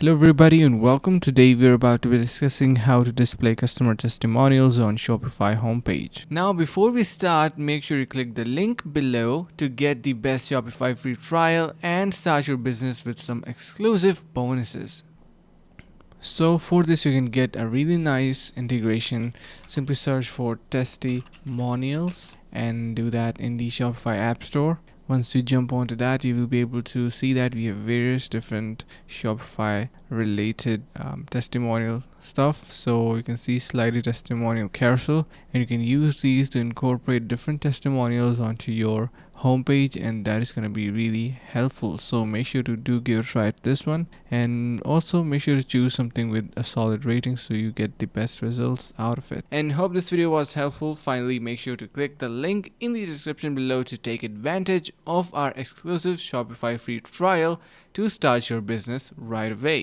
Hello everybody and welcome. Today we're about to be discussing how to display customer testimonials on Shopify homepage. Now before we start, make sure you click the link below to get the best Shopify free trial and start your business with some exclusive bonuses. So for this you can get a really nice integration. Simply search for testimonials and do that in the Shopify App Store. Once you jump onto that, you will be able to see that we have various different Shopify related testimonial stuff. So you can see slightly testimonial carousel, and you can use these to incorporate different testimonials onto your homepage, and that is going to be really helpful. So make sure to give a try at this one, and also make sure to choose something with a solid rating so you get the best results out of it. And hope this video was helpful. Finally, make sure to click the link in the description below to take advantage of our exclusive Shopify free trial to start your business right away.